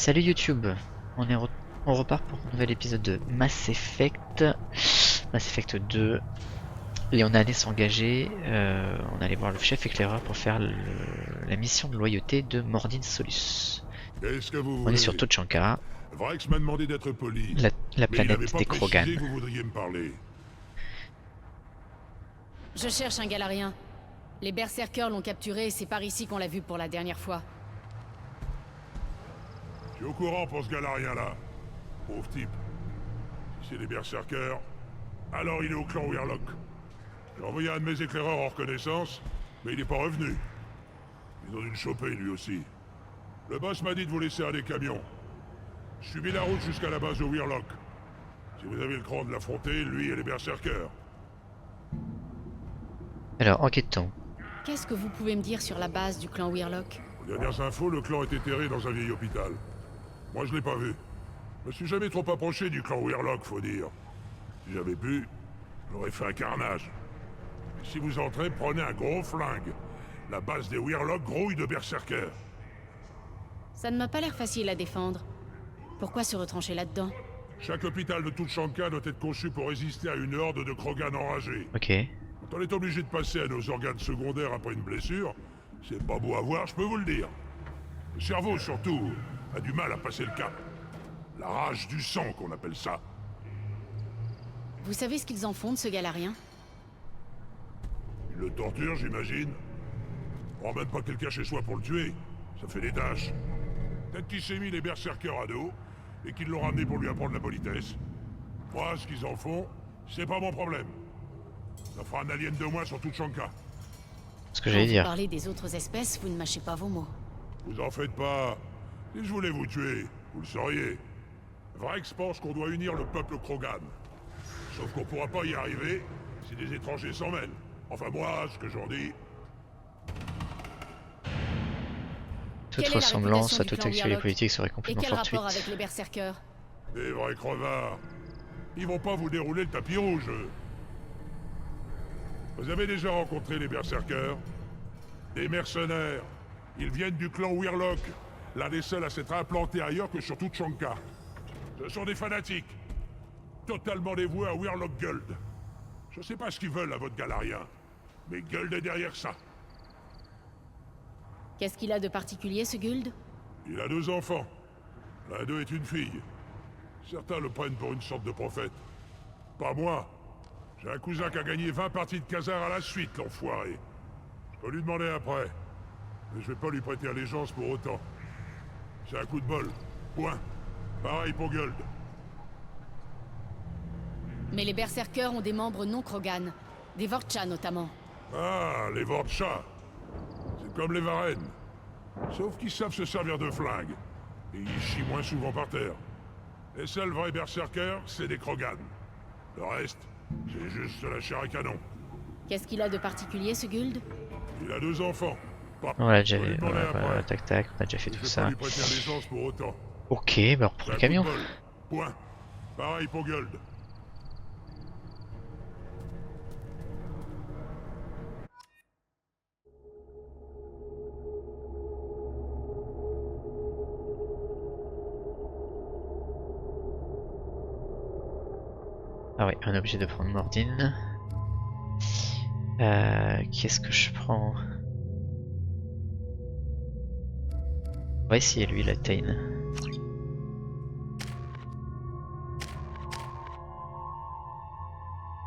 Salut YouTube, on repart pour un nouvel épisode de Mass Effect 2. Et on allait s'engager, on allait voir le chef éclaireur pour faire la mission de loyauté de Mordin Solus. Qu'est-ce que vous On voulez? est sur Tuchanka, Vrax m'a demandé d'être poli. la Mais il n'avait planète pas des précisé Krogan. que vous voudriez me parler. Je cherche un Galarien. Les berserkers l'ont capturé et c'est par ici qu'on l'a vu pour la dernière fois. Je suis au courant pour ce Galarien-là. Pauvre type. Si c'est des berserkers, alors il est au clan Weirlock. J'ai envoyé un de mes éclaireurs en reconnaissance, mais il n'est pas revenu. Ils ont dû le choper lui aussi. Le boss m'a dit de vous laisser un des camions. Je suivis la route jusqu'à la base de Weirlock. Si vous avez le cran de l'affronter, lui et les berserkers. Alors, enquêtons. Qu'est-ce que vous pouvez me dire sur la base du clan Weirlock? Aux dernières infos, le clan est enterré dans un vieil hôpital. Moi, je l'ai pas vu. Je me suis jamais trop approché du clan Weirlock, faut dire. Si j'avais pu, j'aurais fait un carnage. Et si vous entrez, prenez un gros flingue. La base des Weirlock grouille de berserkers. Ça ne m'a pas l'air facile à défendre. Pourquoi se retrancher là-dedans? Chaque hôpital de Tuchanka doit être conçu pour résister à une horde de Krogan enragés. Ok. Quand on est obligé de passer à nos organes secondaires après une blessure, c'est pas beau à voir, je peux vous le dire. Le cerveau, surtout, a du mal à passer le cap. La rage du sang, qu'on appelle ça. Vous savez ce qu'ils en font de ce Galarien? Il le torture, j'imagine. On ramène pas quelqu'un chez soi pour le tuer. Ça fait des tâches. Peut-être qu'il s'est mis les berserkers à dos, et qu'ils l'ont ramené pour lui apprendre la politesse. Moi, ce qu'ils en font, c'est pas mon problème. Ça fera un alien de moins sur Tuchanka. Ce que j'allais Quand dire. vous parlez des autres espèces, vous ne mâchez pas vos mots. Vous en faites pas. Si je voulais vous tuer, vous le sauriez. Vrax pense qu'on doit unir le peuple Krogan. Sauf qu'on pourra pas y arriver si des étrangers s'en mêlent. Enfin moi, ce que j'en dis... Toute Quelle est la ressemblance réputation à du toute clan actualité Weirlock politique serait Et complètement quel fortuite. rapport avec les berserkers? Des vrais crevards. Ils vont pas vous dérouler le tapis rouge, eux. Vous avez déjà rencontré les berserkers? Des mercenaires. Ils viennent du clan Weirlock, l'un des seuls à s'être implanté ailleurs que sur Tuchanka. Ce sont des fanatiques, totalement dévoués à Weirlock Guld. Je sais pas ce qu'ils veulent à votre Galarien, mais Guld est derrière ça. Qu'est-ce qu'il a de particulier, ce Guld? Il a 2 enfants. L'un d'eux est une fille. Certains le prennent pour une sorte de prophète. Pas moi. J'ai un cousin qui a gagné 20 parties de Khazar à la suite, l'enfoiré. Je peux lui demander après. Mais je vais pas lui prêter allégeance pour autant. C'est un coup de bol. Point. Pareil pour Guld. Mais les berserkers ont des membres non Krogan. Des Vorcha notamment. Ah, les Vorcha. C'est comme les Varenne. Sauf qu'ils savent se servir de flingues. Et ils chient moins souvent par terre. Les seuls vrais berserkers, c'est des Krogan. Le reste, c'est juste de la chair à canon. Qu'est-ce qu'il a de particulier, ce Guld? Il a 2 enfants. Pas. On l'a déjà Je peux lui fait. demander après. Tac tac, on a déjà fait Je tout vais ça. pas lui prêter allégeance pour autant. Ok, bah on reprend C'est le un camion. coup de bol. Point. Pareil pour Guld. Ah ouais, on est obligé de prendre Mordin. Qu'est-ce que je prends? On va essayer lui, la Tain.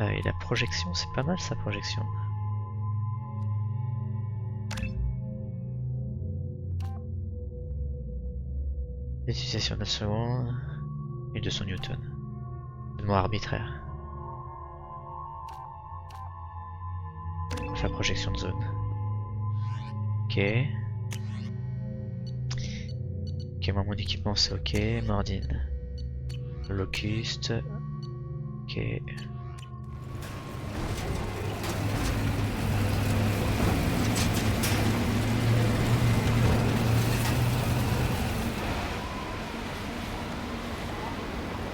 Et la projection, c'est pas mal sa projection. Utilisation 9 secondes. 1200 newtons. Mouvement arbitraire. On va faire projection de zone. Ok. Ok, moi mon équipement c'est ok. Mordin. Locust. Ok.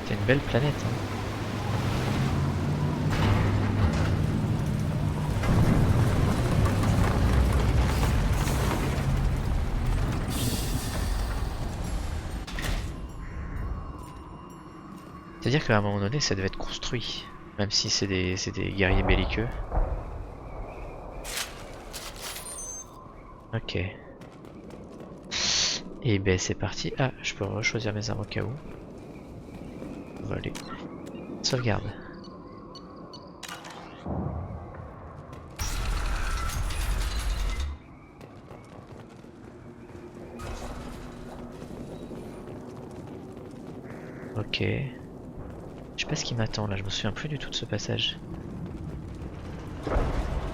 C'est une belle planète, hein. C'est-à-dire qu'à un moment donné, ça devait être construit. Même si c'est des guerriers belliqueux. Ok. Et ben c'est parti. Ah, je peux choisir mes armes au cas où. On va aller. Sauvegarde. Ok. Je sais pas ce qui m'attend là, je me souviens plus du tout de ce passage.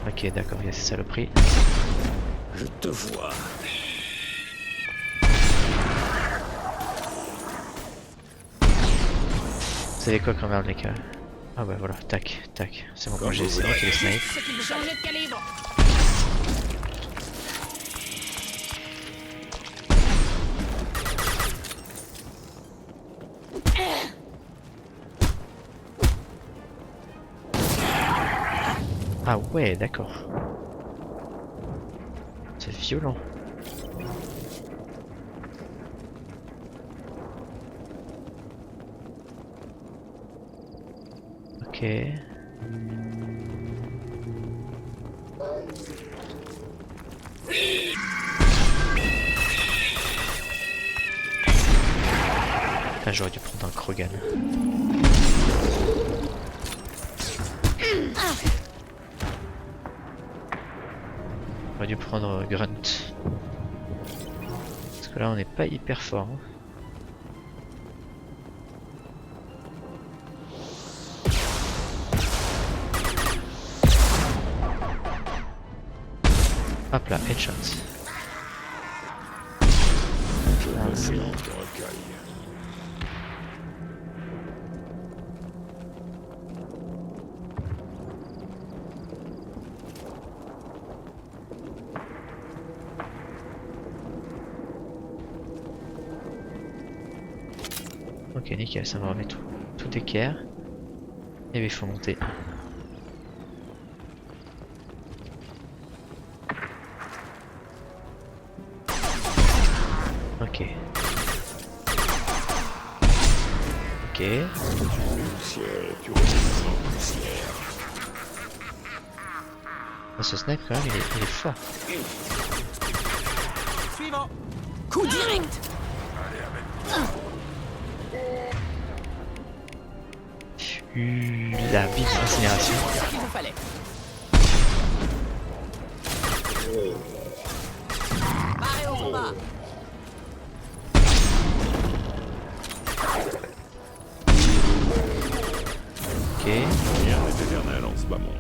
Ok, d'accord, il y a ces saloperies. Je te vois. Vous savez quoi comme arme les gars? Ah bah voilà, tac, tac. C'est bon, moi j'ai essayé qu'il est snipe. Changer de calibre. Ah ouais, d'accord. C'est violent. Ok. Ah, j'aurais dû prendre un Krogan. J'aurais dû prendre Grunt. Parce que là on n'est pas hyper fort. Hein. Hop là, headshot. Silence de recueil. Ok, nickel, ça me remet tout. Tout équerre. Et bien il faut monter. Ok. Ok. Poussière, tu reviens en poussière. Ah, ce snipe quand même il est fort. Suivant. Coup direct. La big incinération. C'est ce qu'il vous fallait. Paré au combat. Ok. Rien n'est éternel en ce bas monde.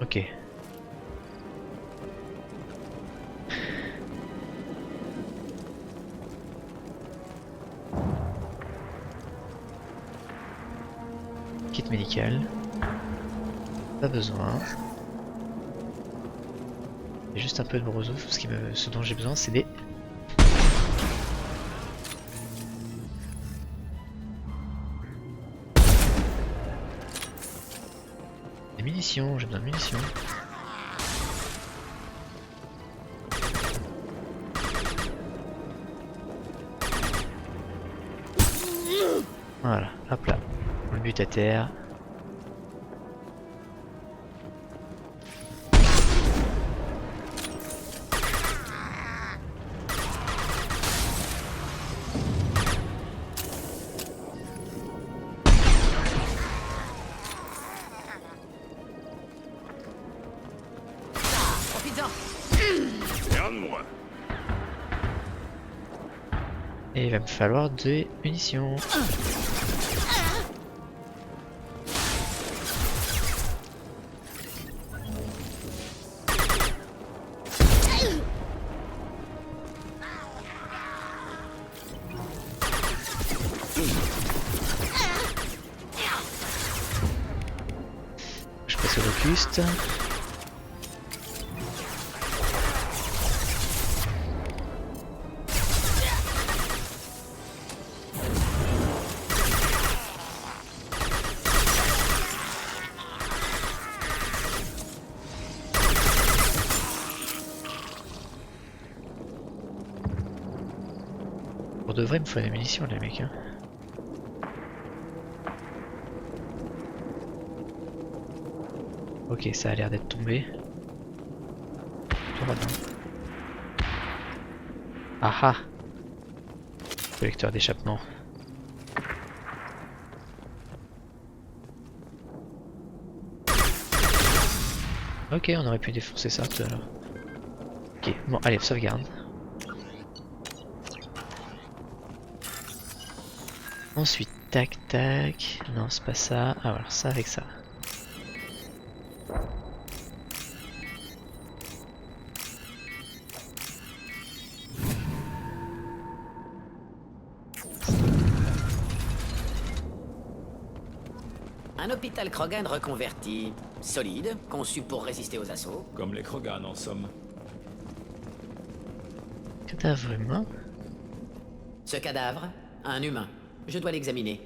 Ok. Kit médical. Pas besoin. J'ai juste un peu de broso. Ce dont j'ai besoin, c'est des... Des munitions. J'ai besoin de munitions. Voilà, hop là. Le but à terre. Profites-en. Rien de moi. Et il va me falloir des munitions. Je passe au locuste. de vrai, il me faut des munitions, les mecs. Hein. Ok, ça a l'air d'être tombé. Toi, non. Ah ah! Collecteur d'échappement. Ok, on aurait pu défoncer ça tout à l'heure. Ok, bon, allez, sauvegarde. Ensuite, tac tac. Non, c'est pas ça. Ah, alors ça avec ça. Un hôpital Krogan reconverti. Solide, conçu pour résister aux assauts. Comme les Krogan en somme. Cadavre humain. Ce cadavre, un humain. Je dois l'examiner.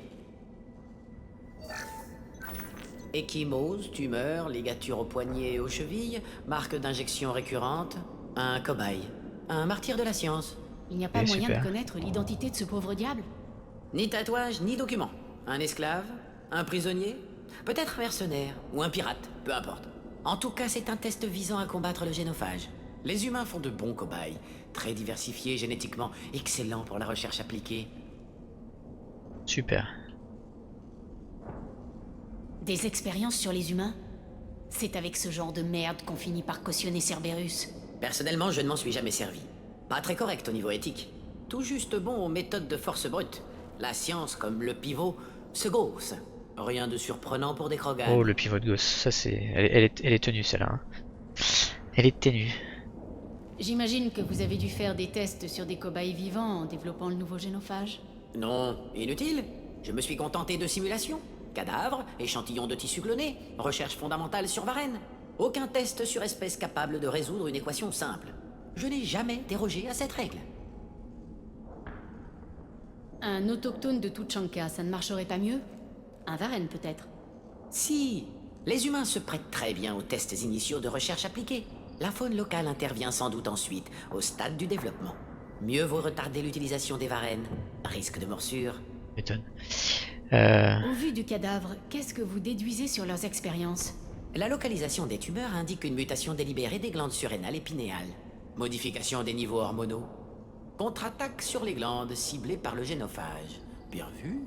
Échymose, tumeur, ligature aux poignets et aux chevilles, marque d'injection récurrente, un cobaye. Un martyr de la science. Il n'y a pas Eh, moyen super. de connaître l'identité de ce pauvre diable? Ni tatouage, ni document. Un esclave, un prisonnier, peut-être un mercenaire, ou un pirate, peu importe. En tout cas, c'est un test visant à combattre le génophage. Les humains font de bons cobayes, très diversifiés génétiquement, excellents pour la recherche appliquée. Super. Des expériences sur les humains? C'est avec ce genre de merde qu'on finit par cautionner Cerberus. Personnellement, je ne m'en suis jamais servi. Pas très correct au niveau éthique. Tout juste bon aux méthodes de force brute. La science, comme le pivot, se gausse. Rien de surprenant pour des Krogan. Oh, le pivot de gosse. Ça, c'est. Elle est tenue, celle-là. Hein. Elle est tenue. J'imagine que vous avez dû faire des tests sur des cobayes vivants en développant le nouveau génophage. Non, inutile. Je me suis contenté de simulations. Cadavres, échantillons de tissu cloné, recherche fondamentale sur Varenne. Aucun test sur espèce capable de résoudre une équation simple. Je n'ai jamais dérogé à cette règle. Un autochtone de Tuchanka, ça ne marcherait pas mieux? Un Varenne peut-être? Si, les humains se prêtent très bien aux tests initiaux de recherche appliquée. La faune locale intervient sans doute ensuite, au stade du développement. Mieux vaut retarder l'utilisation des varennes. Risque de morsure. M'étonne. Au vu du cadavre, qu'est-ce que vous déduisez sur leurs expériences? La localisation des tumeurs indique une mutation délibérée des glandes surrénales et pinéales. Modification des niveaux hormonaux. Contre-attaque sur les glandes ciblées par le génophage. Bien vu.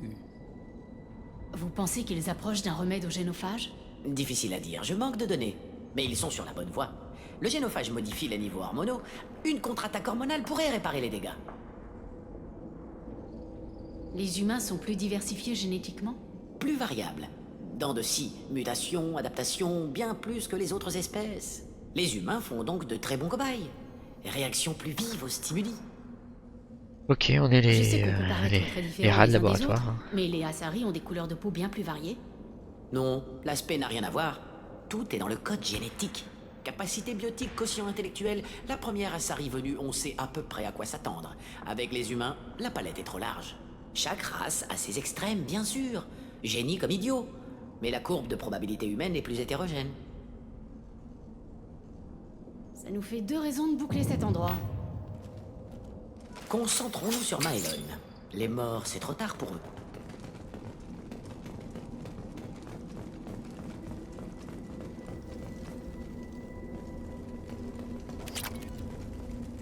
Vous pensez qu'ils approchent d'un remède au génophage? Difficile à dire, je manque de données. Mais ils sont sur la bonne voie. Le génophage modifie les niveaux hormonaux. Une contre-attaque hormonale pourrait réparer les dégâts. Les humains sont plus diversifiés génétiquement? Plus variables. Dents de scie, mutations, adaptations, bien plus que les autres espèces. Les humains font donc de très bons cobayes. Réactions plus vives aux stimuli. Ok, on est Je sais les, qu'on peut paraître très les différents rats de les uns des laboratoire. autres, Hein. mais les Asari ont des couleurs de peau bien plus variées. Non, l'aspect n'a rien à voir. Tout est dans le code génétique. Capacité biotique, quotient intellectuel, la première Asari venue, on sait à peu près à quoi s'attendre. Avec les humains, la palette est trop large. Chaque race a ses extrêmes, bien sûr. Génie comme idiot. Mais la courbe de probabilité humaine est plus hétérogène. Ça nous fait 2 raisons de boucler cet endroit. Concentrons-nous sur Maelon. Les morts, c'est trop tard pour eux.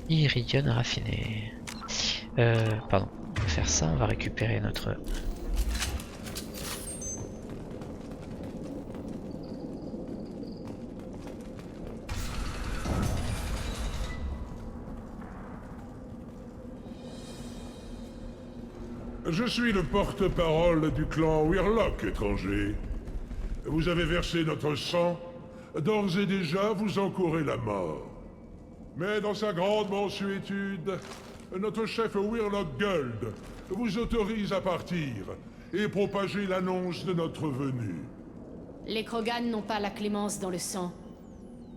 Iridium raffiné. Pardon. On va faire ça. On va récupérer notre. Je suis le porte-parole du clan Wirlock, étranger. Vous avez versé notre sang. D'ores et déjà, vous encourez la mort. Mais dans sa grande mansuétude, notre chef Wirlock Gold vous autorise à partir et propager l'annonce de notre venue. Les Krogan n'ont pas la clémence dans le sang.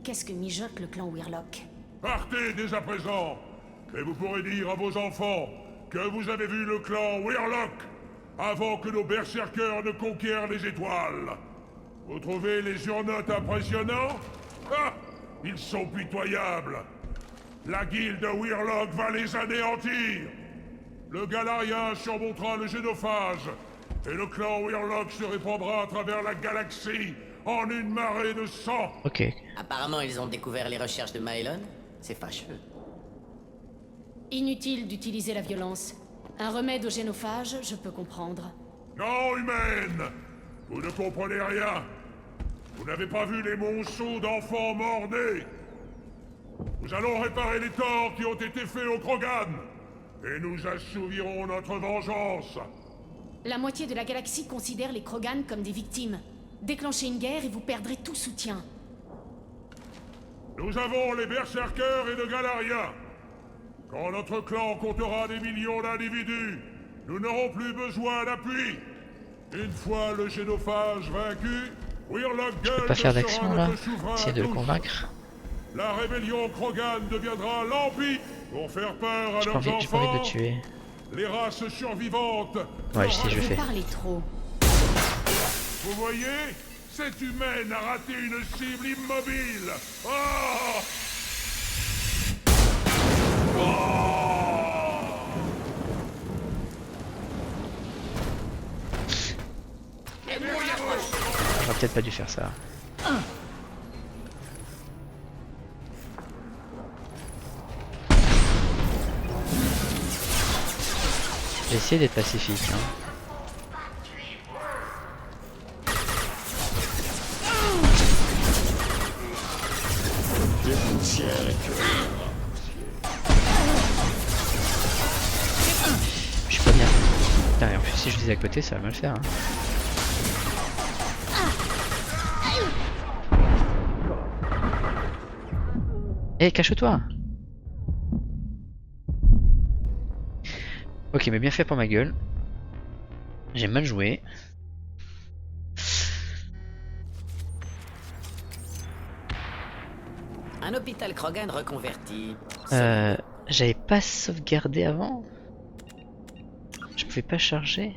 Qu'est-ce que mijote le clan Wirlock? Partez dès à présent, et vous pourrez dire à vos enfants que vous avez vu le clan Wirlock avant que nos berserkers ne conquièrent les étoiles. Vous trouvez les urnotes impressionnants? Ah! Ils sont pitoyables. La guilde Wirlock va les anéantir. le Galarien surmontera le génophage, et le clan Weirlock se répandra à travers la galaxie en une marée de sang. Ok. Apparemment, ils ont découvert les recherches de Maelon. C'est fâcheux. Inutile d'utiliser la violence. Un remède au génophage, je peux comprendre. Non, humaine! Vous ne comprenez rien. Vous n'avez pas vu les monceaux d'enfants morts-nés. Nous allons réparer les torts qui ont été faits aux Krogan. Et nous assouvirons notre vengeance. La moitié de la galaxie considère les Krogan comme des victimes. Déclenchez une guerre et vous perdrez tout soutien. Nous avons les berserkers et de Galariens. Quand notre clan comptera des millions d'individus, nous n'aurons plus besoin d'appui. Une fois le génophage vaincu, Weirlock Je peux Gull pas faire sera d'action là. notre souverain Essayer à de le tous. convaincre. La rébellion Krogan deviendra l'Empire pour faire peur à J'ai leurs pas envie de enfants. le tuer. Les races survivantes. Ouais, si je le Vous fais. parlez trop. Vous voyez? Cette humaine a raté une cible immobile. Oh! J'aurais peut-être pas dû faire ça. J'ai essayé d'être pacifique. Hein. Des poussières et que... Je suis pas bien. Putain, et en plus si je les ai à côté, ça va mal faire. Hein. Eh, cache-toi! Ok, mais bien fait pour ma gueule. J'ai mal joué. Un hôpital Krogan reconverti. J'avais pas sauvegardé avant? Je pouvais pas charger?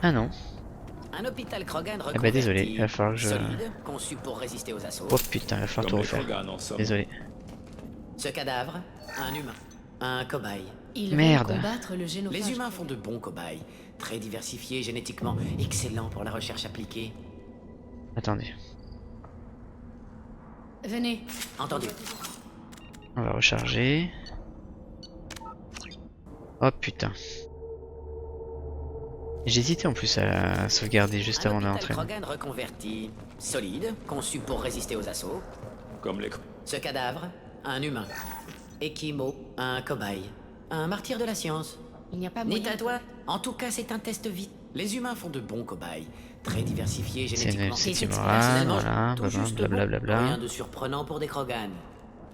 Ah non. Un hôpital Krogan reconverti. bah désolé, il va falloir que je... Solide, conçu pour résister aux assauts. Oh putain, il va falloir tout Comme les refaire. Krogan en somme. Désolé. Ce cadavre, un humain. Un cobaye. Ils Merde. veulent combattre le génophage. Les humains font de bons cobayes. Très diversifiés génétiquement. Excellents pour la recherche appliquée. Attendez, Venez. Entendu. on va recharger. Oh putain. J'hésitais en plus à sauvegarder juste avant de Un rentrer. hôpital Krogan reconverti. Solide, conçu pour résister aux assauts. Comme les... Ce cadavre, un humain. Ekimo, un cobaye. Un martyr de la science. Il n'y a pas Ni moyen. à toi. En tout cas, c'est un test vite. Les humains font de bons cobayes. Très diversifiés génétiquement. C'est c'est Timora, Personnellement, voilà, tout juste bon. blablabla. Rien de surprenant pour des Krogan.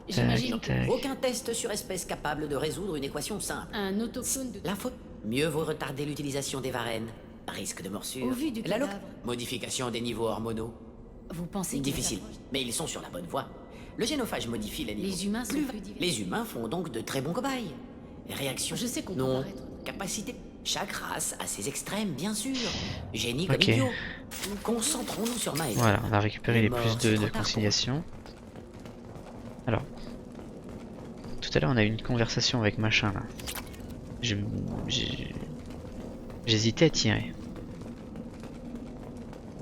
J'imagine Tac. Aucun test sur espèce capable de résoudre une équation simple. un autochtone de... La faute. Mieux vaut retarder l'utilisation des varennes. Risque de morsure. Au vu du La cadavre. Modification des niveaux hormonaux. Vous pensez qu'ils Difficile. s'approchent Mais ils sont sur la bonne voie. Le génophage modifie les niveaux. Les humains sont plus divers. Les humains font donc de très bons cobayes. Réaction. Je sais qu'on peut Non. paraître- Capacité. Chaque race a ses extrêmes, bien sûr. Génie comme Ok. idiot. Concentrons-nous sur Maël. Voilà, on a récupéré les Mort, plus c'est 2 trop de tard pour conciliation. Alors, tout à l'heure on a eu une conversation avec machin là. J'hésitais à tirer.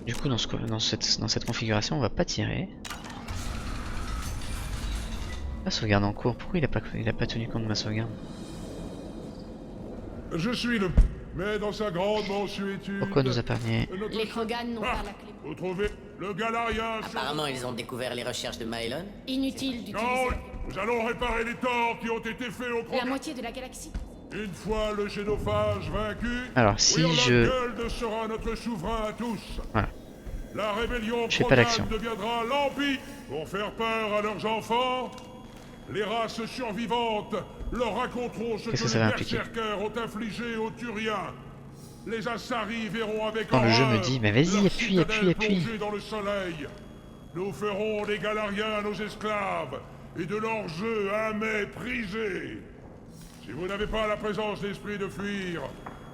Du coup dans cette configuration on va pas tirer. La sauvegarde en cours, pourquoi il a pas tenu compte de ma sauvegarde? Je suis le... Mais dans sa grande mansuétude... Pourquoi nous épargner? notre- Les Krogan n'ont Ah, pas la clé. vous trouvez le Galarien sur... Apparemment, ils ont découvert les recherches de Maelon. Inutile d'utiliser... Non, nous allons réparer les torts qui ont été faits au La Krogan. moitié de la galaxie. Une fois le génophage vaincu, Alors, si Weirlock je- Gull sera notre souverain à tous. Voilà. La rébellion Je fais pas Krogan d'action. deviendra l'Empire pour faire peur à leurs enfants. Les races survivantes leur raconteront ce Qu'est-ce que que ça les va impliquer? berserkers ont infligé aux Turiens. Les Asari verront avec Quand le jeu me horreur dit, mais vas-y, leur appuie, citadelle appuie. plongée dans le soleil. Nous ferons des Galariens nos esclaves et de leurs jeux à méprisés. Si vous n'avez pas la présence d'esprit de fuir,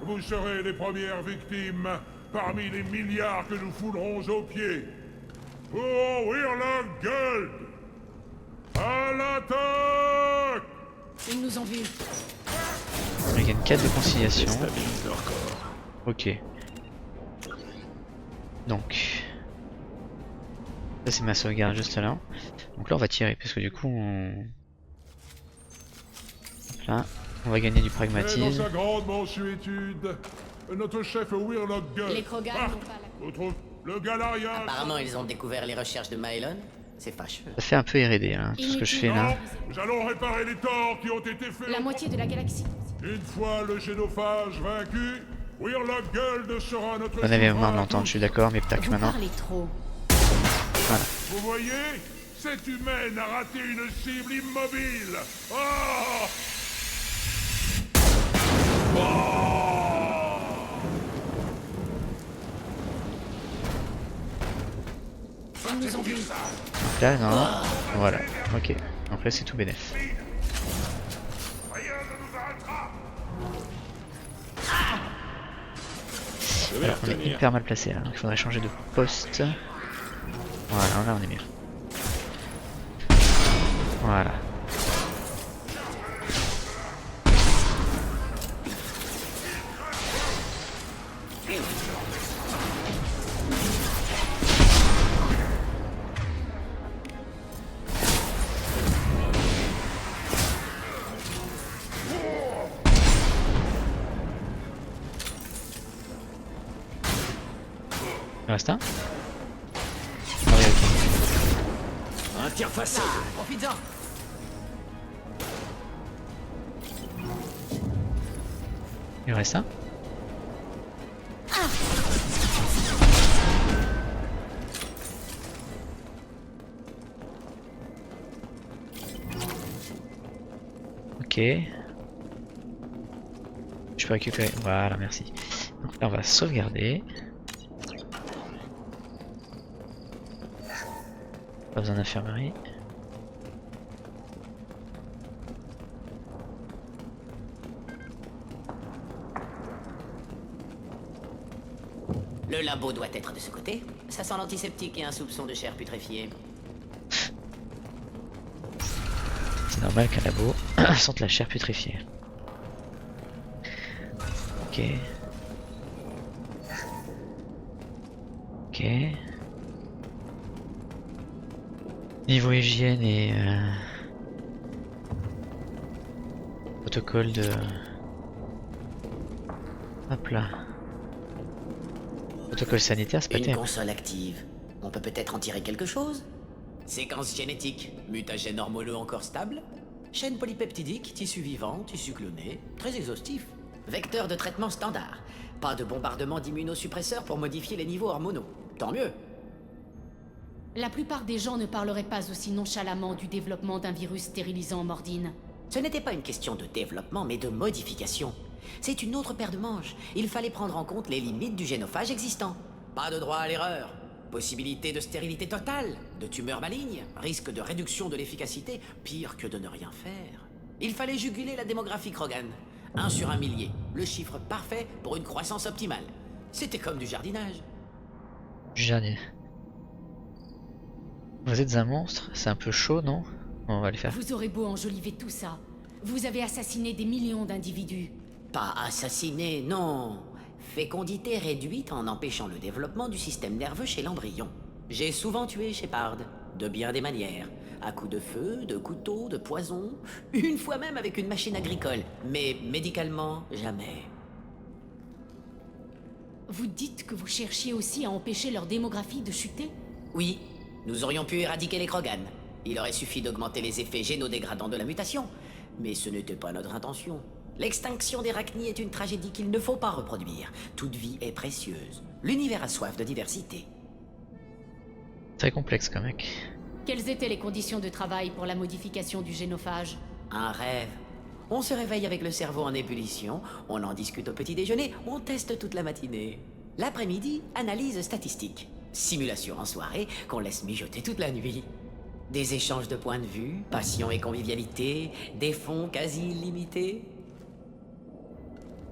vous serez les premières victimes parmi les milliards que nous foulerons aux pieds. Pour Wirlock Gold! À l'attaque! Ils nous ont vus. On gagne 4 de conciliation. Stabilise leur corps. Ok. Donc. Ça c'est ma sauvegarde juste là. Donc là on va tirer parce que du coup on... Hop là. On va gagner du Et dans pragmatisme. sa grande mansuétude, notre chef Wirlock Gold. Les Krogan Ah, n'ont pas la... on trouve le Galarian. Apparemment, ils ont découvert les recherches de Maelon. C'est fâcheux. Ça fait un peu R&D hein, tout ce que je fais là. Nous allons réparer les torts qui ont été faits. La moitié de la galaxie. Une fois le génophage vaincu, Wirlock Gold sera notre On avait marre de souverain. l'entendre, je suis d'accord, mais tac Vous maintenant. parlez trop. Vous voyez, cette humaine a raté une cible immobile. Ah Ils nous ont vus. Donc là non. Voilà. Ok. Donc là c'est tout bénef. Rien ne nous arrêtera. Je vais Alors on est retenir. hyper mal placé là, donc il faudrait changer de poste. Voilà, là on est mieux. Voilà. Il reste un. Ah oui, ok. Interfacé. Profites-en. Il reste un. Ok. Je peux récupérer. Voilà, merci. Donc là, on va sauvegarder. Pas besoin d'infirmerie. Le labo doit être de ce côté. Ça sent l'antiseptique et un soupçon de chair putréfiée. C'est normal qu'un labo sente la chair putréfiée. Ok. Ok. Niveau hygiène et protocole de... Hop là. Protocole sanitaire, c'est pas Une terrible. console active. On peut peut-être en tirer quelque chose. Séquence génétique, mutagène hormonaux encore stable. Chaîne polypeptidique, tissu vivant, tissu cloné, très exhaustif. Vecteur de traitement standard. Pas de bombardement d'immunosuppresseurs pour modifier les niveaux hormonaux. Tant mieux. La plupart des gens ne parleraient pas aussi nonchalamment du développement d'un virus stérilisant Mordine. Ce n'était pas une question de développement, mais de modification. C'est une autre paire de manches. Il fallait prendre en compte les limites du génophage existant. Pas de droit à l'erreur. Possibilité de stérilité totale, de tumeurs malignes, risque de réduction de l'efficacité, pire que de ne rien faire. Il fallait juguler la démographie Krogan. 1 sur 1 millier, le chiffre parfait pour une croissance optimale. C'était comme du jardinage. Jardin. Vous êtes un monstre, c'est un peu chaud, non? On va le faire. Vous aurez beau enjoliver tout ça. Vous avez assassiné des millions d'individus. Pas assassiné, non. Fécondité réduite en empêchant le développement du système nerveux chez l'embryon. J'ai souvent tué Shepard, de bien des manières. À coups de feu, de couteau, de poison, une fois même avec une machine agricole. Mais médicalement, jamais. Vous dites que vous cherchiez aussi à empêcher leur démographie de chuter? Oui, nous aurions pu éradiquer les Krogan. Il aurait suffi d'augmenter les effets génodégradants de la mutation. Mais ce n'était pas notre intention. L'extinction des Rachni est une tragédie qu'il ne faut pas reproduire. Toute vie est précieuse. L'univers a soif de diversité. Très complexe comme mec. Quelles étaient les conditions de travail pour la modification du génophage? Un rêve. On se réveille avec le cerveau en ébullition, on en discute au petit déjeuner, on teste toute la matinée. L'après-midi, analyse statistique. Simulation en soirée, qu'on laisse mijoter toute la nuit. Des échanges de points de vue, passion et convivialité, des fonds quasi illimités.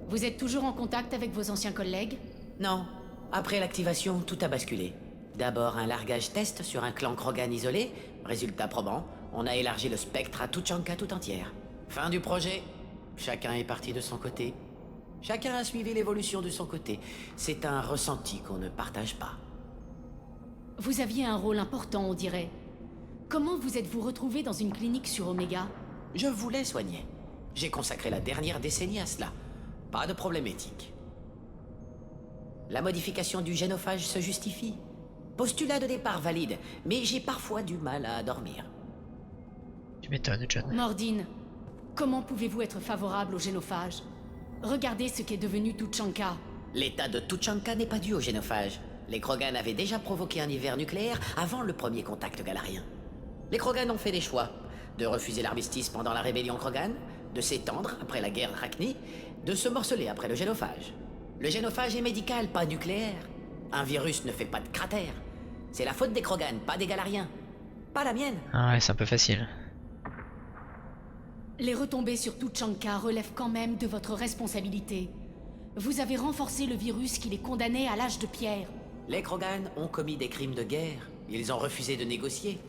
Vous êtes toujours en contact avec vos anciens collègues? Non, après l'activation, tout a basculé. D'abord un largage test sur un clan Krogan isolé. Résultat probant, on a élargi le spectre à Tuchanka tout entière. Fin du projet. Chacun est parti de son côté. Chacun a suivi l'évolution de son côté. C'est un ressenti qu'on ne partage pas. Vous aviez un rôle important, on dirait. Comment vous êtes-vous retrouvé dans une clinique sur Omega? Je voulais soigner. J'ai consacré la dernière décennie à cela. Pas de problème éthique. La modification du génophage se justifie. Postulat de départ valide, mais j'ai parfois du mal à dormir. Tu m'étonnes, John. Mordine, comment pouvez-vous être favorable au génophage? Regardez ce qu'est devenu Tuchanka. L'état de Tuchanka n'est pas dû au génophage. Les Krogan avaient déjà provoqué un hiver nucléaire avant le premier contact galarien. Les Krogan ont fait des choix. De refuser l'armistice pendant la rébellion Krogan, de s'étendre après la guerre Rachni, de se morceler après le génophage. Le génophage est médical, pas nucléaire. Un virus ne fait pas de cratère. C'est la faute des Krogan, pas des Galariens. Pas la mienne. Ah ouais, c'est un peu facile. Les retombées sur Tuchanka relèvent quand même de votre responsabilité. Vous avez renforcé le virus qui les condamnait à l'âge de pierre. Les Krogan ont commis des crimes de guerre. Ils ont refusé de négocier.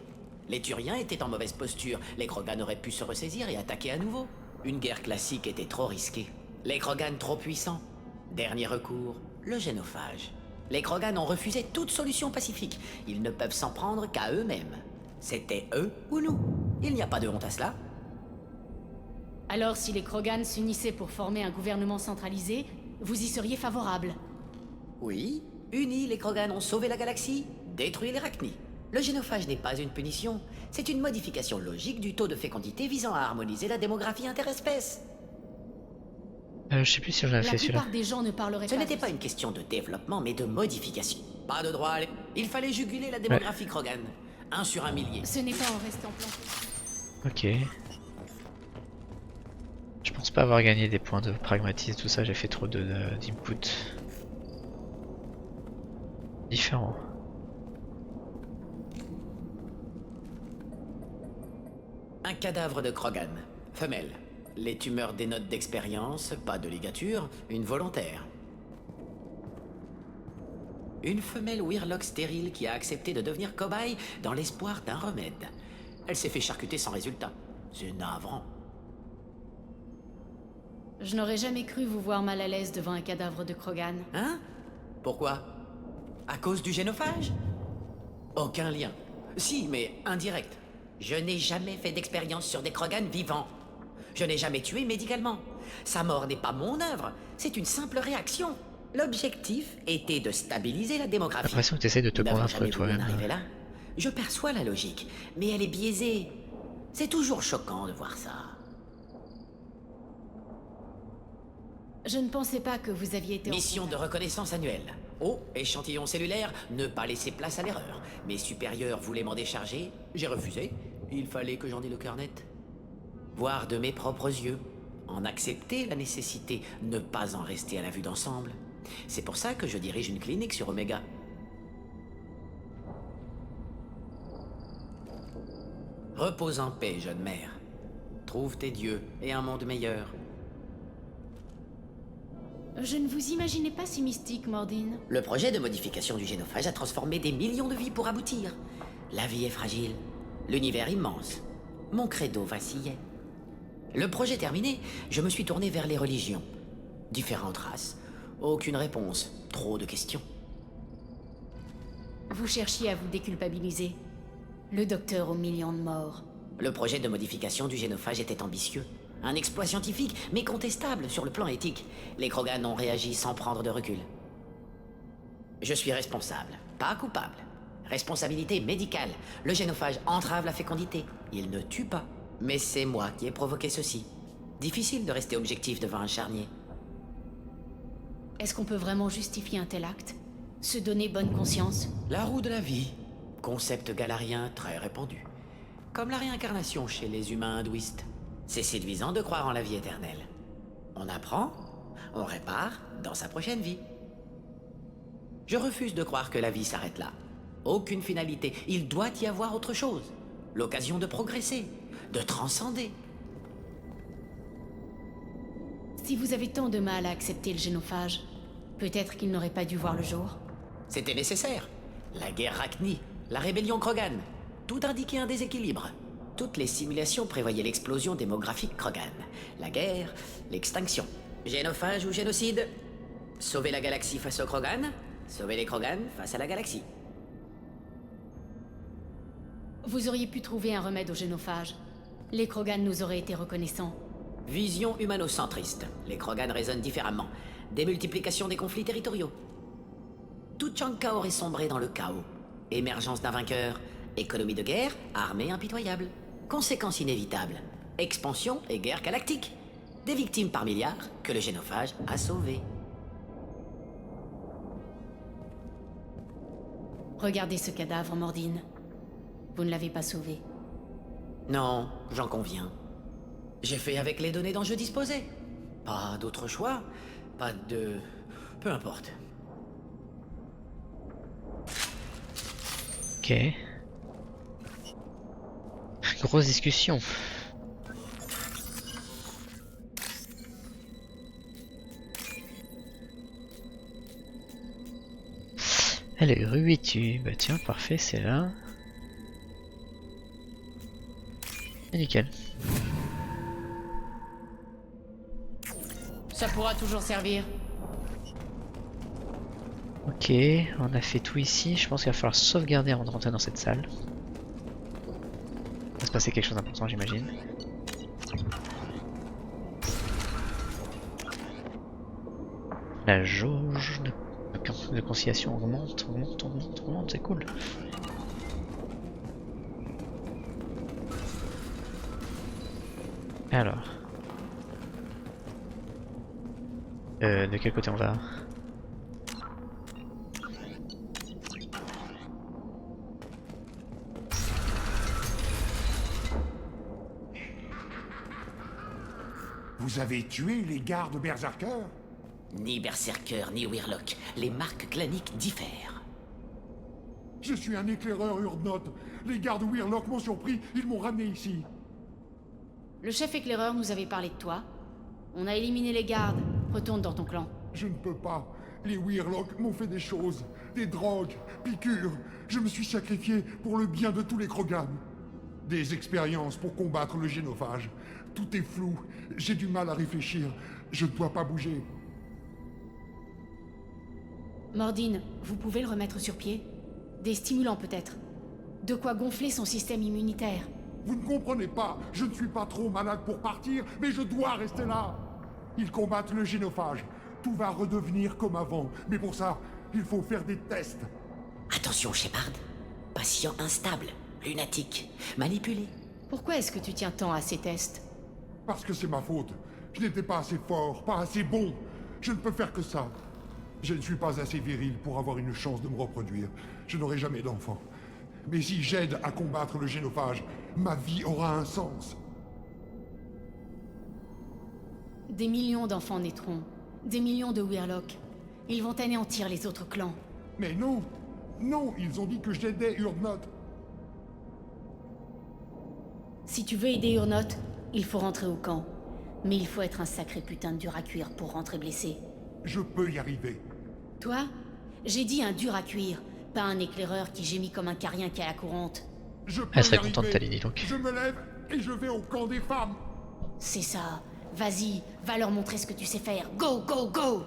Les Turiens étaient en mauvaise posture. Les Krogan auraient pu se ressaisir et attaquer à nouveau. Une guerre classique était trop risquée. Les Krogan trop puissants. Dernier recours, le génophage. Les Krogan ont refusé toute solution pacifique. Ils ne peuvent s'en prendre qu'à eux-mêmes. C'était eux ou nous. Il n'y a pas de honte à cela. Alors si les Krogan s'unissaient pour former un gouvernement centralisé, vous y seriez favorable. Oui, unis, les Krogan ont sauvé la galaxie, détruit les Rachni. Le génophage n'est pas une punition, c'est une modification logique du taux de fécondité visant à harmoniser la démographie interespèce. Je sais plus si j'en ai La fait celui-là. plupart des gens ne parleraient Ce pas. n'était pas une question de développement, mais de modification. Pas de droit à Il fallait juguler la démographie Krogan. 1 sur 1 millier. Ce n'est pas en restant planté. Ok. Je pense pas avoir gagné des points de pragmatisme, tout ça, j'ai fait trop d'input. Différent. Un cadavre de Krogan. Femelle. Les tumeurs dénotent d'expérience, pas de ligature, une volontaire. Une femelle Weirlock stérile qui a accepté de devenir cobaye dans l'espoir d'un remède. Elle s'est fait charcuter sans résultat. C'est navrant. Je n'aurais jamais cru vous voir mal à l'aise devant un cadavre de Krogan. Hein? Pourquoi? À cause du génophage? Aucun lien. Si, mais indirect. Je n'ai jamais fait d'expérience sur des Krogan vivants. Je n'ai jamais tué médicalement. Sa mort n'est pas mon œuvre, c'est une simple réaction. L'objectif était de stabiliser la J'ai démographie. l'impression que tu essaies de te Nous n'avons convaincre jamais voulu en toi-même. arriver là. Je perçois la logique, mais elle est biaisée. C'est toujours choquant de voir ça. Je ne pensais pas que vous aviez été en Mission de contact. reconnaissance annuelle. Oh, échantillon cellulaire, ne pas laisser place à l'erreur. Mes supérieurs voulaient m'en décharger, j'ai refusé. Il fallait que j'en ai le cœur net. Voir de mes propres yeux, en accepter la nécessité, ne pas en rester à la vue d'ensemble. C'est pour ça que je dirige une clinique sur Omega. Repose en paix, jeune mère. Trouve tes dieux et un monde meilleur. Je ne vous imaginais pas si mystique, Mordine. Le projet de modification du génophage a transformé des millions de vies pour aboutir. La vie est fragile, l'univers immense. Mon credo vacillait. Le projet terminé, je me suis tourné vers les religions. Différentes races, aucune réponse, trop de questions. Vous cherchiez à vous déculpabiliser. Le docteur aux millions de morts. Le projet de modification du génophage était ambitieux. Un exploit scientifique, mais contestable sur le plan éthique. Les Krogan ont réagi sans prendre de recul. Je suis responsable, pas coupable. Responsabilité médicale. Le génophage entrave la fécondité. Il ne tue pas. Mais c'est moi qui ai provoqué ceci. Difficile de rester objectif devant un charnier. Est-ce qu'on peut vraiment justifier un tel acte? Se donner bonne conscience? La roue de la vie. Concept galarien très répandu. Comme la réincarnation chez les humains hindouistes. C'est séduisant de croire en la vie éternelle. On apprend, on répare dans sa prochaine vie. Je refuse de croire que la vie s'arrête là. Aucune finalité. Il doit y avoir autre chose. L'occasion de progresser, de transcender. Si vous avez tant de mal à accepter le génophage, peut-être qu'il n'aurait pas dû voir le jour. C'était nécessaire. La guerre Rachni, la rébellion Krogan. Tout indiquait un déséquilibre. Toutes les simulations prévoyaient l'explosion démographique Krogan. La guerre, l'extinction. Génophage ou génocide? Sauver la galaxie face aux Krogan? Sauver les Krogan face à la galaxie. Vous auriez pu trouver un remède au génophage. Les Krogan nous auraient été reconnaissants. Vision humanocentriste. Les Krogan raisonnent différemment. Démultiplication des conflits territoriaux. Tuchanka aurait sombré dans le chaos. Émergence d'un vainqueur, économie de guerre, armée impitoyable. Conséquences inévitables. Expansion et guerre galactique. Des victimes par milliards que le génophage a sauvées. Regardez ce cadavre, Mordine. Vous ne l'avez pas sauvé. Non, j'en conviens. J'ai fait avec les données dont je disposais. Pas d'autre choix. Pas de... Peu importe. Ok. Grosse discussion. Allez, rue 8, bah tiens, parfait, c'est là. Et nickel. Ça pourra toujours servir. Ok, on a fait tout ici. Je pense qu'il va falloir sauvegarder avant de rentrer dans cette salle. Il va se passer quelque chose d'important, j'imagine. La jauge de conciliation augmente, c'est cool. Alors. De quel côté on va? Vous avez tué les gardes berserkers? Ni Berserker, ni Weirlock. Les marques claniques diffèrent. Je suis un éclaireur Urdnot. Les gardes Weirlock m'ont surpris, ils m'ont ramené ici. Le chef éclaireur nous avait parlé de toi. On a éliminé les gardes. Retourne dans ton clan. Je ne peux pas. Les Weirlock m'ont fait des choses. Des drogues, piqûres. Je me suis sacrifié pour le bien de tous les Krogan. Des expériences pour combattre le génophage. Tout est flou. J'ai du mal à réfléchir. Je ne dois pas bouger. Mordine, vous pouvez le remettre sur pied? Des stimulants peut-être. De quoi gonfler son système immunitaire. Vous ne comprenez pas. Je ne suis pas trop malade pour partir, mais je dois rester là. Ils combattent le génophage. Tout va redevenir comme avant. Mais pour ça, il faut faire des tests. Attention, Shepard. Patient instable, lunatique, manipulé. Pourquoi est-ce que tu tiens tant à ces tests? Parce que c'est ma faute. Je n'étais pas assez fort, pas assez bon. Je ne peux faire que ça. Je ne suis pas assez viril pour avoir une chance de me reproduire. Je n'aurai jamais d'enfant. Mais si j'aide à combattre le génophage, ma vie aura un sens. Des millions d'enfants naîtront. Des millions de Weirlock. Ils vont anéantir les autres clans. Mais non. Non, ils ont dit que j'aidais Urdnot. Si tu veux aider Urnot, il faut rentrer au camp. Mais il faut être un sacré putain de dur à cuire pour rentrer blessé. Je peux y arriver. Toi? J'ai dit un dur à cuire, pas un éclaireur qui gémit comme un carien qui a la courante. Je peux Elle serait y contente arriver. Tali, dis donc. Je me lève et je vais au camp des femmes. C'est ça. Vas-y, va leur montrer ce que tu sais faire. Go, go, go!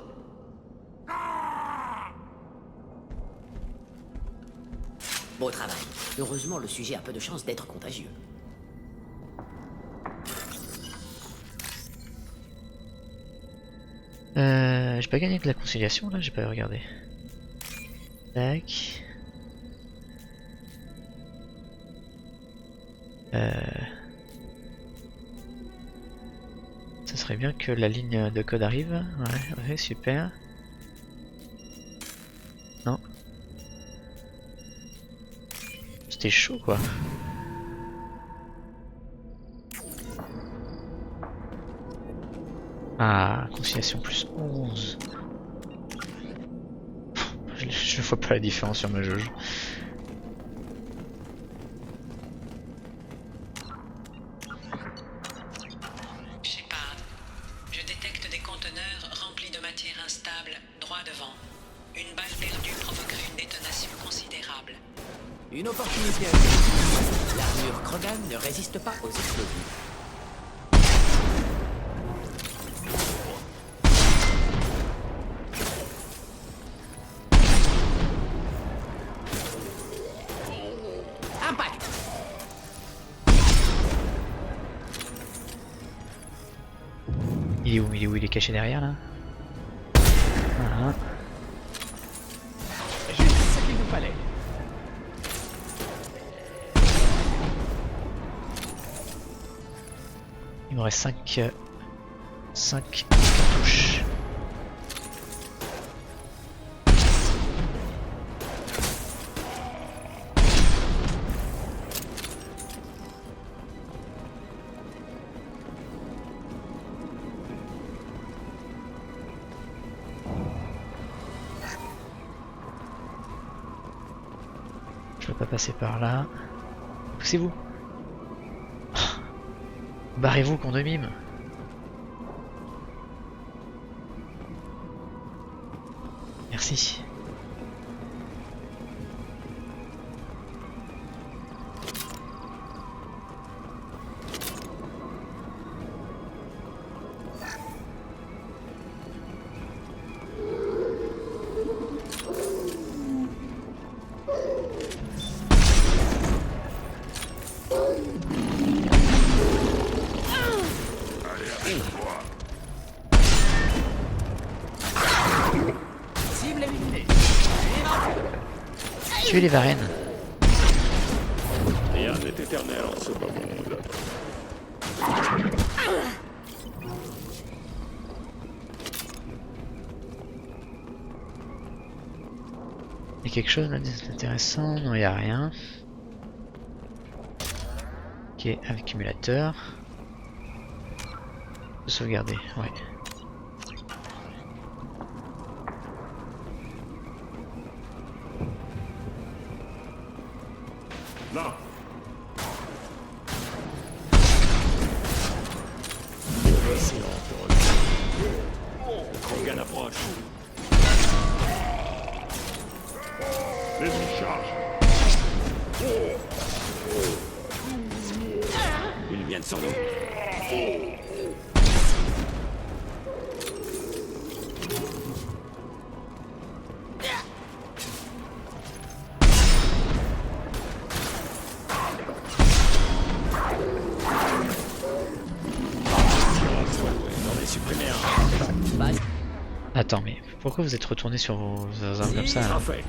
Beau travail. Heureusement, le sujet a peu de chances d'être contagieux. J'ai pas gagné de la conciliation là, j'ai pas regardé. Tac. Ça serait bien que la ligne de code arrive. Ouais, super. Non. C'était chaud quoi. Ah, conciliation plus 11. Je vois pas la différence sur ma jauge. Shepard, je détecte des conteneurs remplis de matière instable droit devant. Une balle perdue provoquerait une détonation considérable. Une opportunité à saisir. L'armure Krogan ne résiste pas aux explosifs. Impact! Il est où? Il est où? Il est caché derrière là? Voilà. Juste ce qu'il nous fallait. Il me reste 5 cartouches. Je peux pas passer par là. Poussez-vous. Barrez-vous, con de mime. Merci. Cible éliminée. Tuez les varennes. Rien n'est éternel en ce bas monde. Il y a quelque chose là d'intéressant? Non, il n'y a rien. Ok, accumulateur. Sauvegarder, ouais. Là. L'océan te regarde. Krogan approche. L'ennemi charge. Il vient de sur nous. J'en ai supprimé un. Base. Attends, mais pourquoi vous êtes retourné sur vos armes comme ça là? Parfait.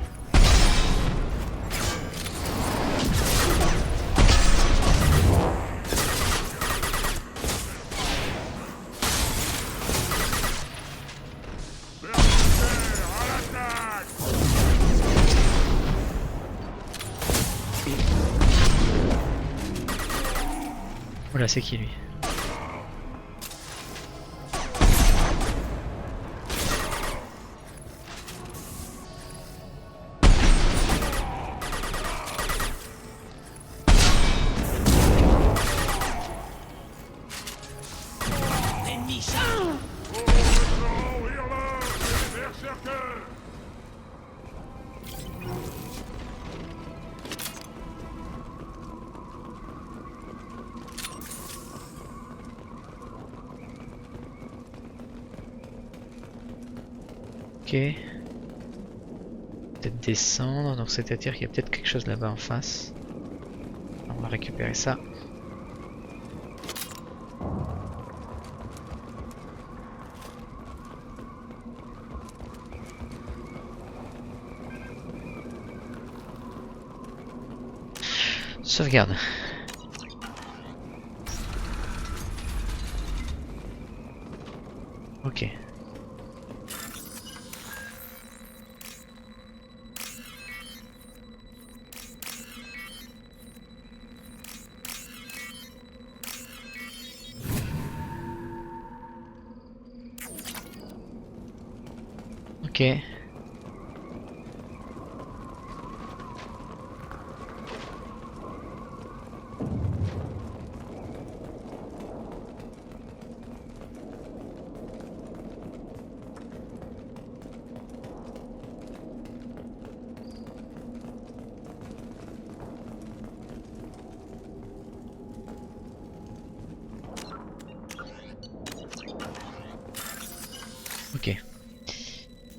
Oula, c'est qui lui? Ennemi charge. Oh, Hurlant, les berserkers. Ok. Peut-être descendre, donc c'est-à-dire qu'il y a peut-être quelque chose là-bas en face. On va récupérer ça. Sauvegarde. Ok. Ok.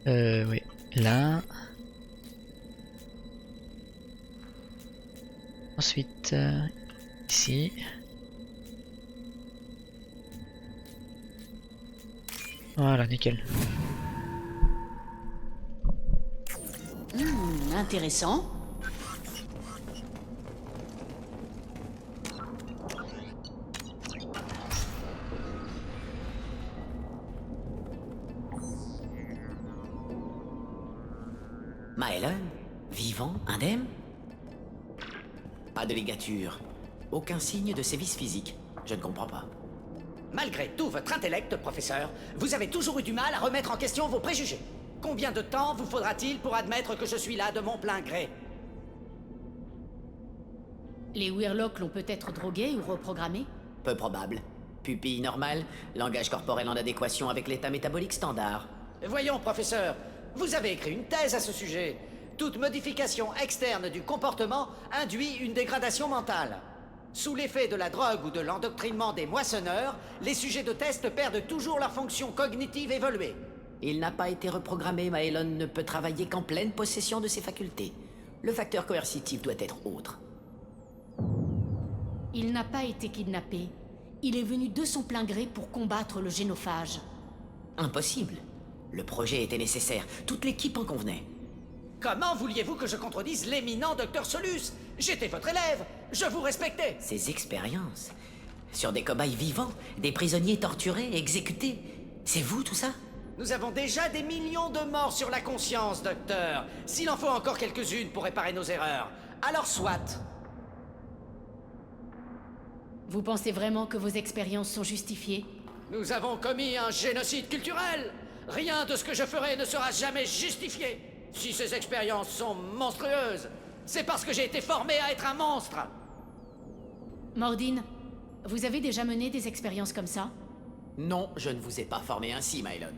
Oui. Là. Ensuite, ici. Voilà, nickel. Intéressant. Maelon, vivant, indemne? Pas de ligature. Aucun signe de sévice physique. Je ne comprends pas. Malgré tout votre intellect, professeur, vous avez toujours eu du mal à remettre en question vos préjugés. Combien de temps vous faudra-t-il pour admettre que je suis là de mon plein gré? Les Weirlocks l'ont peut-être drogué ou reprogrammé? Peu probable. Pupille normale, langage corporel en adéquation avec l'état métabolique standard. Voyons, professeur, vous avez écrit une thèse à ce sujet. Toute modification externe du comportement induit une dégradation mentale. Sous l'effet de la drogue ou de l'endoctrinement des moissonneurs, les sujets de test perdent toujours leur fonction cognitive évoluée. Il n'a pas été reprogrammé, Maelon ne peut travailler qu'en pleine possession de ses facultés. Le facteur coercitif doit être autre. Il n'a pas été kidnappé. Il est venu de son plein gré pour combattre le génophage. Impossible. Le projet était nécessaire. Toute l'équipe en convenait. Comment vouliez-vous que je contredise l'éminent docteur Solus? J'étais votre élève, je vous respectais. Ces expériences. Sur des cobayes vivants, des prisonniers torturés, exécutés. C'est vous tout ça? Nous avons déjà des millions de morts sur la conscience, docteur. S'il en faut encore quelques-unes pour réparer nos erreurs, alors soit. Vous pensez vraiment que vos expériences sont justifiées? Nous avons commis un génocide culturel. Rien de ce que je ferai ne sera jamais justifié. Si ces expériences sont monstrueuses, c'est parce que j'ai été formé à être un monstre. Mordine, vous avez déjà mené des expériences comme ça? Non, je ne vous ai pas formé ainsi, Maelon.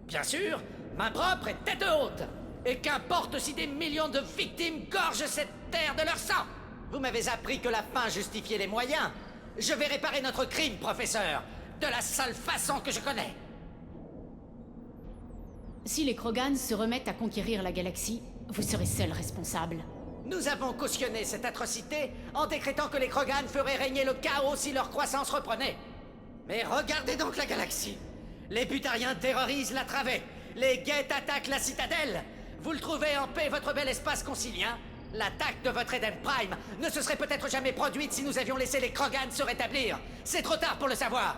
Bien sûr, main propre et tête haute. Et qu'importe si des millions de victimes gorgent cette terre de leur sang. Vous m'avez appris que la fin justifiait les moyens. Je vais réparer notre crime, professeur, de la seule façon que je connais. Si les Krogans se remettent à conquérir la galaxie, vous serez seul responsable. Nous avons cautionné cette atrocité en décrétant que les Krogans feraient régner le chaos si leur croissance reprenait. Mais regardez donc la galaxie. Les Butariens terrorisent la travée. Les Geth attaquent la citadelle. Vous le trouvez en paix, votre bel espace concilien? L'attaque de votre Eden Prime ne se serait peut-être jamais produite si nous avions laissé les Krogans se rétablir. C'est trop tard pour le savoir.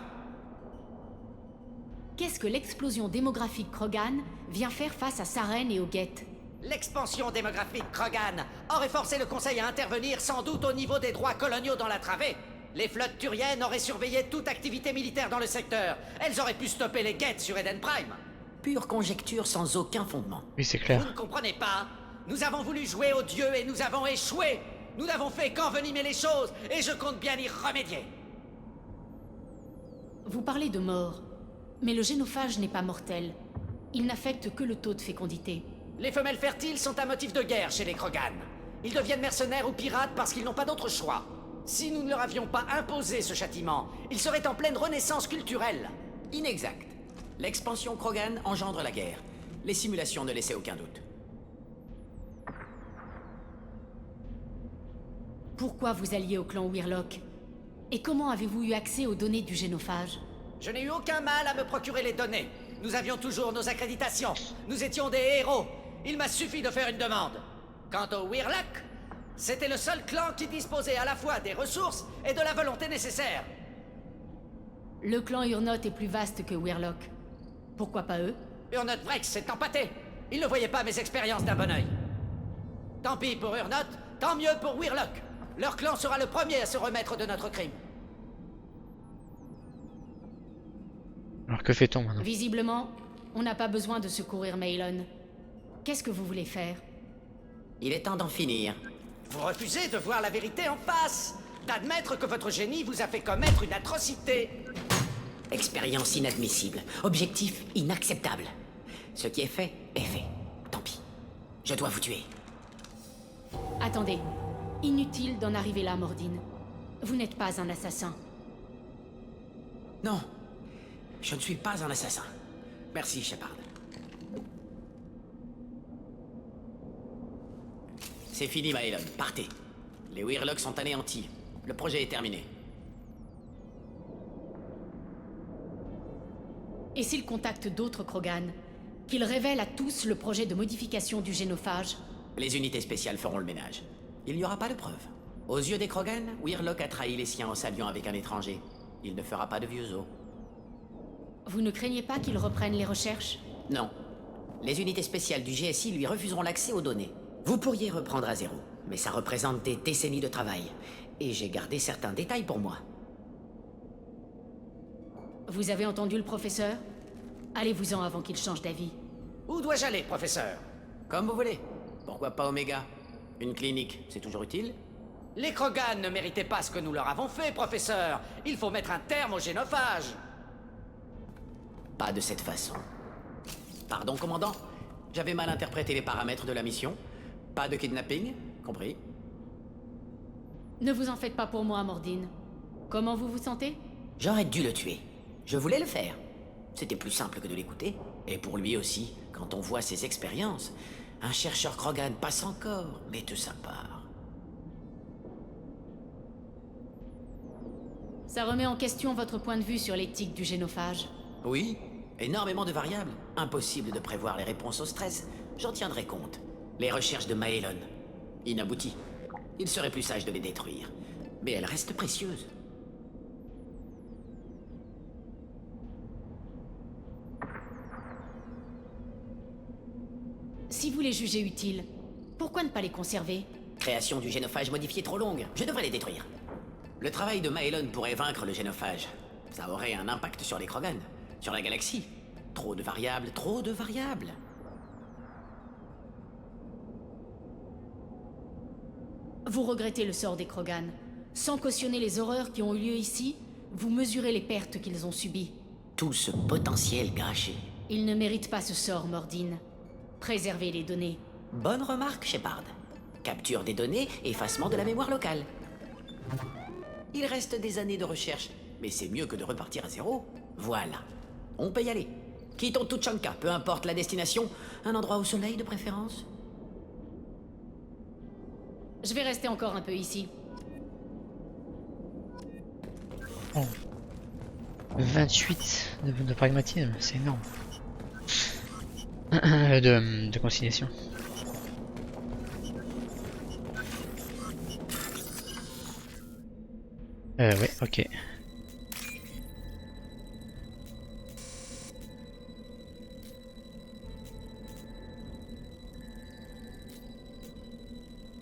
Qu'est-ce que l'explosion démographique Krogan vient faire face à Saren et aux Geth? L'expansion démographique Krogan aurait forcé le Conseil à intervenir sans doute au niveau des droits coloniaux dans la travée. Les flottes turiennes auraient surveillé toute activité militaire dans le secteur. Elles auraient pu stopper les Geth sur Eden Prime. Pure conjecture sans aucun fondement. Oui, c'est Vous clair. ne comprenez pas? Nous avons voulu jouer aux dieux et nous avons échoué. Nous n'avons fait qu'envenimer les choses et je compte bien y remédier. Vous parlez de mort, mais le génophage n'est pas mortel. Il n'affecte que le taux de fécondité. Les femelles fertiles sont un motif de guerre chez les Krogan. Ils deviennent mercenaires ou pirates parce qu'ils n'ont pas d'autre choix. Si nous ne leur avions pas imposé ce châtiment, ils seraient en pleine renaissance culturelle. Inexact. L'expansion Krogan engendre la guerre. Les simulations ne laissaient aucun doute. Pourquoi vous alliez au clan Weirlock? Et comment avez-vous eu accès aux données du génophage? Je n'ai eu aucun mal à me procurer les données. Nous avions toujours nos accréditations. Nous étions des héros. Il m'a suffi de faire une demande. Quant aux Weirlock, c'était le seul clan qui disposait à la fois des ressources et de la volonté nécessaire. Le clan Urnot est plus vaste que Weirlock. Pourquoi pas eux? Urnot Vrex s'est empâté. Ils ne voyaient pas mes expériences d'un bon oeil. Tant pis pour Urnot, tant mieux pour Weirlock. Leur clan sera le premier à se remettre de notre crime. Alors que fait-on maintenant? Visiblement, on n'a pas besoin de secourir Maelon. Qu'est-ce que vous voulez faire? Il est temps d'en finir. Vous refusez de voir la vérité en face, d'admettre que votre génie vous a fait commettre une atrocité. Expérience inadmissible. Objectif inacceptable. Ce qui est fait, est fait. Tant pis. Je dois vous tuer. Attendez. Inutile d'en arriver là, Mordine. Vous n'êtes pas un assassin. Non. Je ne suis pas un assassin. Merci, Shepard. C'est fini, Maelon. Partez. Les Weirlocks sont anéantis. Le projet est terminé. Et s'il contacte d'autres Krogan, qu'il révèle à tous le projet de modification du génophage? Les unités spéciales feront le ménage. Il n'y aura pas de preuves. Aux yeux des Krogan, Weirlock a trahi les siens en s'alliant avec un étranger. Il ne fera pas de vieux os. Vous ne craignez pas qu'il reprenne les recherches? Non. Les unités spéciales du GSI lui refuseront l'accès aux données. Vous pourriez reprendre à zéro, mais ça représente des décennies de travail. Et j'ai gardé certains détails pour moi. Vous avez entendu le professeur? Allez-vous-en avant qu'il change d'avis. Où dois-je aller, professeur? Comme vous voulez. Pourquoi pas Omega? Une clinique, c'est toujours utile? Les Krogan ne méritaient pas ce que nous leur avons fait, professeur. Il faut mettre un terme au génophage. Pas de cette façon. Pardon, commandant? J'avais mal interprété les paramètres de la mission. Pas de kidnapping, compris? Ne vous en faites pas pour moi, Mordine. Comment vous vous sentez? J'aurais dû le tuer. Je voulais le faire. C'était plus simple que de l'écouter. Et pour lui aussi, quand on voit ses expériences, un chercheur Krogan passe encore, mais de sa part. Ça remet en question votre point de vue sur l'éthique du génophage. Oui, énormément de variables. Impossible de prévoir les réponses au stress. J'en tiendrai compte. Les recherches de Maelon. Inabouties. Il serait plus sage de les détruire. Mais elles restent précieuses. Si vous les jugez utiles, pourquoi ne pas les conserver? Création du génophage modifié trop longue. Je devrais les détruire. Le travail de Maelon pourrait vaincre le génophage. Ça aurait un impact sur les Krogan, sur la galaxie. Trop de variables, trop de variables. Vous regrettez le sort des Krogan. Sans cautionner les horreurs qui ont eu lieu ici, vous mesurez les pertes qu'ils ont subies. Tout ce potentiel gâché. Ils ne méritent pas ce sort, Mordine. Préservez les données. Bonne remarque, Shepard. Capture des données, effacement de la mémoire locale. Il reste des années de recherche, mais c'est mieux que de repartir à zéro. Voilà. On peut y aller. Quittons Tuchanka, peu importe la destination. Un endroit au soleil de préférence. Je vais rester encore un peu ici. Oh. 28 de pragmatisme, c'est énorme. De conciliation. Ouais, ok.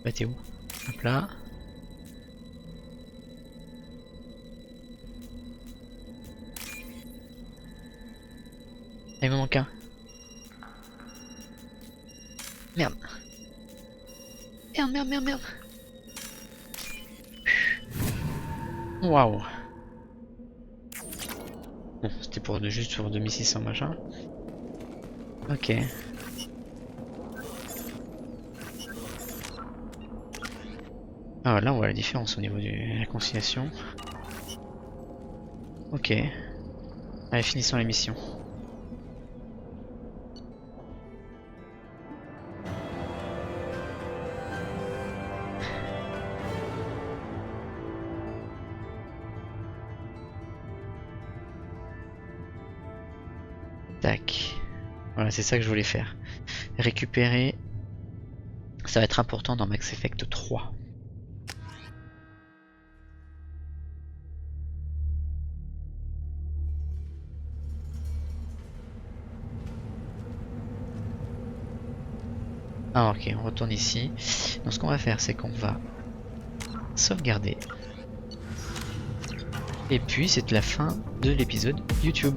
Bah t'es où? Hop là. Ah, il me manque un. Merde. Merde. Waouh. Bon, c'était pour juste pour 2600 machin. Ok. Ah là on voit la différence au niveau de la conciliation. Ok. Allez, finissons la mission. Tac. Voilà, c'est ça que je voulais faire. Récupérer. Ça va être important dans Mass Effect 3. Ah ok, on retourne ici. Donc ce qu'on va faire, c'est qu'on va sauvegarder. Et puis c'est la fin de l'épisode YouTube.